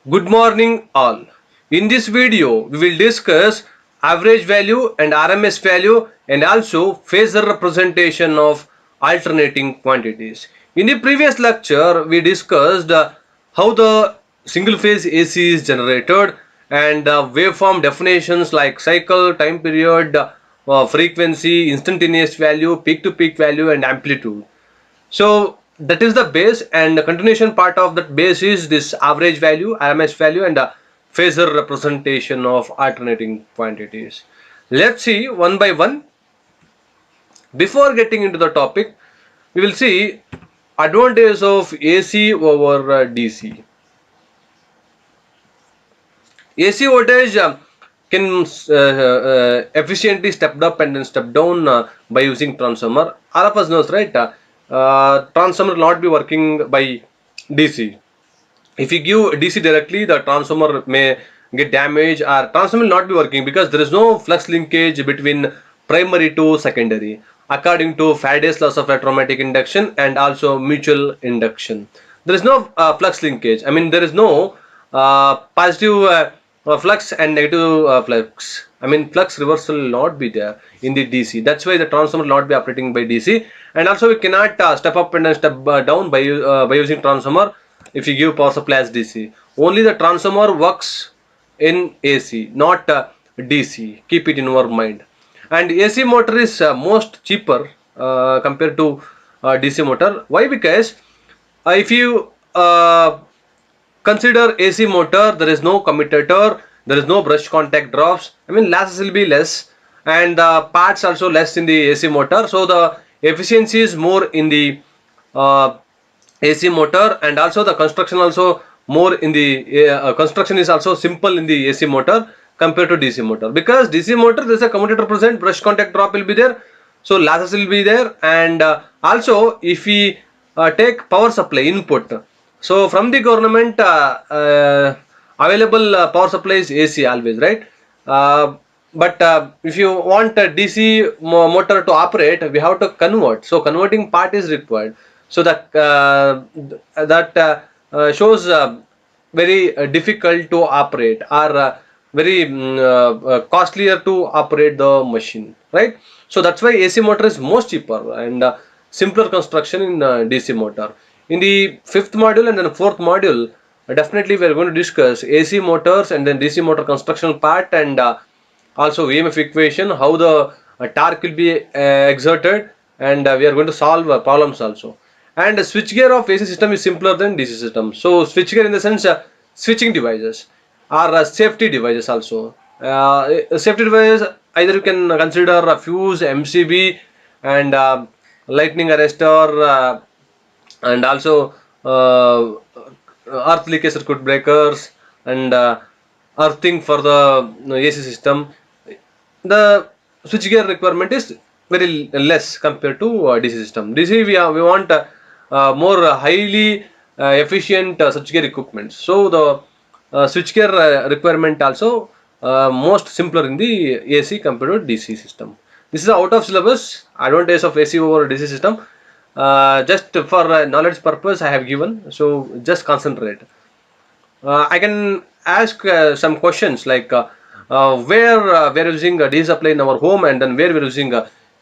Good morning all. In this video, we will discuss average value and RMS value and also phasor representation of alternating quantities. In the previous lecture, we discussed how the single phase AC is generated and waveform definitions like cycle, time period, frequency, instantaneous value, peak to peak value and amplitude. So that is the base, and the continuation part of that base is this average value, RMS value, and a phasor representation of alternating quantities. Let's see one by one. Before getting into the topic, we will see advantages of AC over DC. AC voltage can efficiently stepped up and then step down by using transformer. All of us knows, right? Transformer will not be working by DC. If you give DC directly, the transformer may get damaged or transformer will not be working because there is no flux linkage between primary to secondary according to Faraday's laws of electromatic induction and also mutual induction. There is no flux linkage. I mean, there is no positive flux and negative flux. I mean, flux reversal will not be there in the DC. That's why the transformer will not be operating by DC. And also, we cannot step up and step down by using transformer if you give power supply as DC. Only the transformer works in AC, not DC. Keep it in your mind. And AC motor is most cheaper compared to DC motor. Why? Because if you consider AC motor, there is no commutator, there is no brush contact drops. I mean, losses will be less, and parts also less in the AC motor. So the efficiency is more in the uh, AC motor, and also the construction also more in the construction is also simple in the AC motor compared to DC motor, because DC motor there is a commutator present, brush contact drop will be there, so losses will be there. And also if we take power supply input, so from the government available power supply is AC always, right? But if you want a DC motor to operate, we have to convert, so converting part is required. So that shows very difficult to operate, or very costlier to operate the machine, right? So that's why AC motor is most cheaper and simpler construction in DC motor. In the fifth module and then fourth module, definitely we are going to discuss AC motors and then DC motor construction part, and also EMF equation, how the torque will be exerted, and we are going to solve problems also. And the switchgear of AC system is simpler than DC system. So switchgear in the sense switching devices or safety devices also. Safety devices, either you can consider a fuse, MCB, and lightning arrestor, and also earth leakage circuit breakers, and earthing for the AC system. The switchgear requirement is very less compared to DC system. DC we want more highly efficient switchgear equipment. So the switchgear requirement also most simpler in the AC compared to DC system. This is out of syllabus advantage of AC over DC system. Just for knowledge purpose I have given. So just concentrate. I can ask some questions like where we're using DC supply in our home, and then where we're using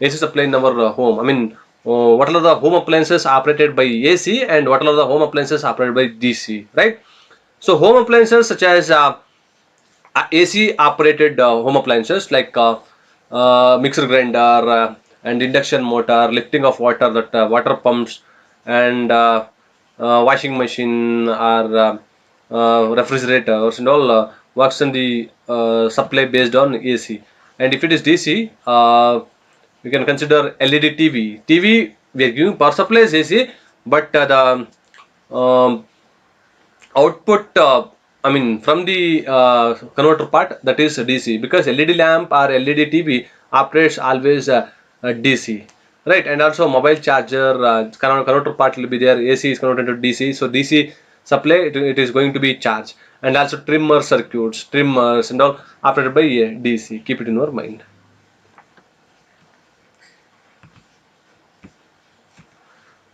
AC supply in our home. I mean, what are the home appliances operated by AC and what are the home appliances operated by DC, right? So home appliances such as AC operated home appliances like mixer grinder and induction motor, lifting of water, that water pumps, and washing machine, or refrigerators and all works in the supply based on AC. And if it is DC, we can consider LED TV. TV we are giving power supply is AC, but the output I mean from the converter part, that is DC, because LED lamp or LED TV operates always DC, right? And also mobile charger converter part will be there. AC is converted to DC, so DC supply it is going to be charged. And also trimmer circuits, trimmers and all operated by DC. Keep it in your mind.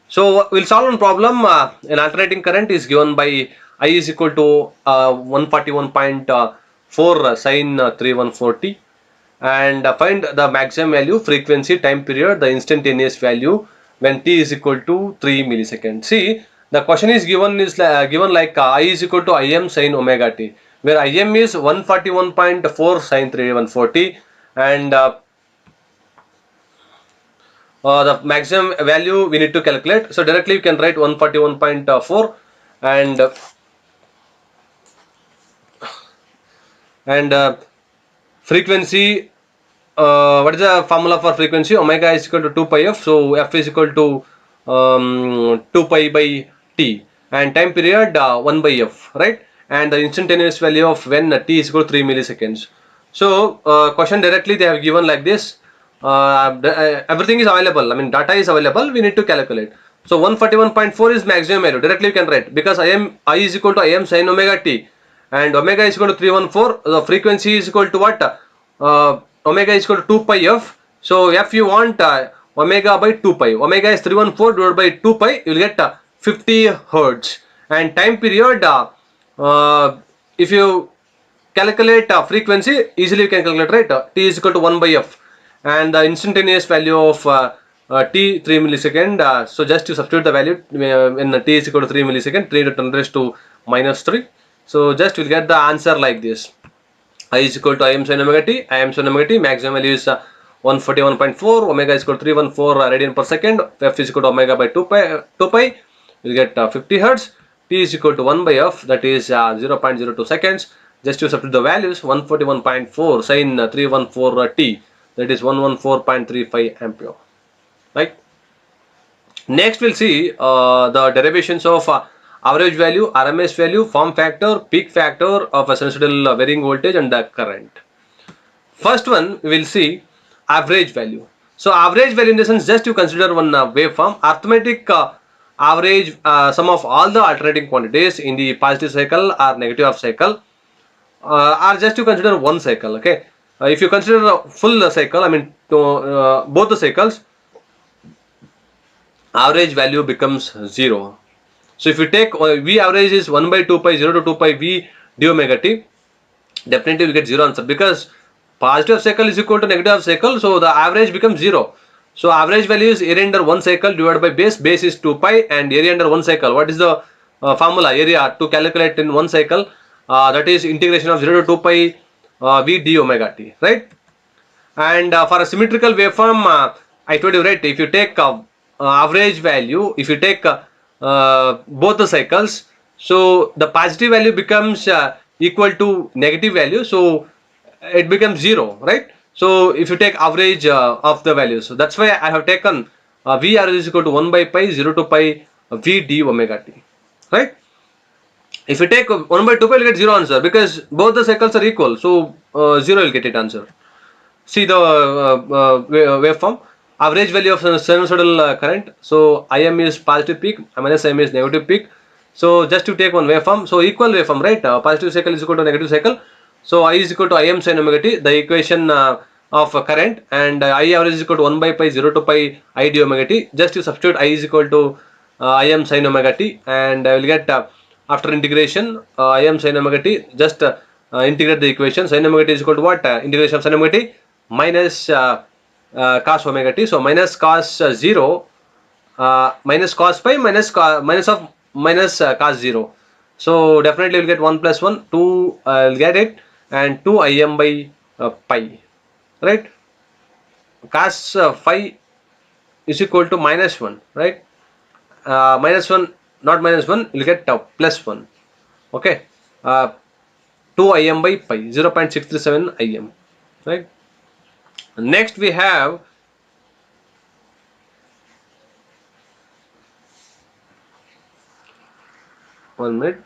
So we'll solve one problem. An alternating current is given by I is equal to 141.4 sin 3140, and find the maximum value, frequency, time period, the instantaneous value when t is equal to 3 milliseconds. See, the question is given like I is equal to Im sin omega t, where Im is 141.4 sin 3140, and the maximum value we need to calculate. So directly you can write 141.4, and frequency, what is the formula for frequency? Omega is equal to 2 pi f, so f is equal to 2 pi by t, and time period 1 by f, right? And the instantaneous value of when t is equal to 3 milliseconds. So question directly they have given like this. Everything is available, I mean data is available, we need to calculate. So 141.4 is maximum value, directly you can write, because I is equal to Im sin omega t, and omega is equal to 314, the frequency is equal to what? Omega is equal to 2 pi f. So f you want omega by 2 pi, omega is 314 divided by 2 pi, you will get 50 hertz. And time period, if you calculate frequency, easily you can calculate, right? T is equal to 1 by f, and the instantaneous value of t 3 millisecond. So just to substitute the value when t is equal to 3 millisecond, 3 to 10 raised to minus 3. So just you will get the answer like this. I is equal to Im sin omega t, Im sin omega t, maximum value is 141.4, omega is equal to 314 radian per second, f is equal to omega by 2 pi, you will get 50 hertz, t is equal to 1 by f, that is 0.02 seconds. Just to substitute the values, 141.4 sin 314 t, that is 114.35 ampere, right? Next we'll see the derivations of average value, RMS value, form factor, peak factor of a sinusoidal varying voltage and the current. First one we will see average value. So average value in the sense, just you consider one waveform, arithmetic average sum of all the alternating quantities in the positive cycle or negative half cycle, or just you consider one cycle. Okay, if you consider a full cycle, I mean both the cycles, average value becomes 0. So if you take V average is 1 by 2 pi 0 to 2 pi V d omega t, definitely you will get 0 answer, because positive cycle is equal to negative cycle, so the average becomes 0. So average value is area under one cycle divided by base, base is 2 pi, and area under one cycle, what is the formula area to calculate in one cycle? That is integration of 0 to 2 pi V d omega t, right? And for a symmetrical waveform, I told you, right, if you take average value, if you take both the cycles, so the positive value becomes equal to negative value, so it becomes 0, right? So if you take average of the values, so that's why I have taken VR is equal to 1 by pi 0 to pi V d omega t, right? If you take 1 by 2 pi, you get 0 answer, because both the cycles are equal, so 0 will get it answer. See the waveform, average value of sinusoidal current. So Im is positive peak, minus Im is negative peak. So just to take one waveform, so equal waveform, right? Positive cycle is equal to negative cycle. So I is equal to Im sin omega t, the equation of current, and I average is equal to 1 by pi 0 to pi I d omega t. Just to substitute I is equal to Im sin omega t, and I will get after integration Im sin omega t, just integrate the equation. Sin omega t is equal to what? Integration of sin omega t minus cos omega t. So minus cos 0 minus cos pi minus cos 0. So definitely we'll get 1 plus 1, 2 I'll get it, and 2 Im by pi, right? Cos phi is equal to minus 1, right? Minus 1, not minus 1, you'll get plus 1. Okay, 2 Im by pi, 0.637 Im, right? Next we have one minute.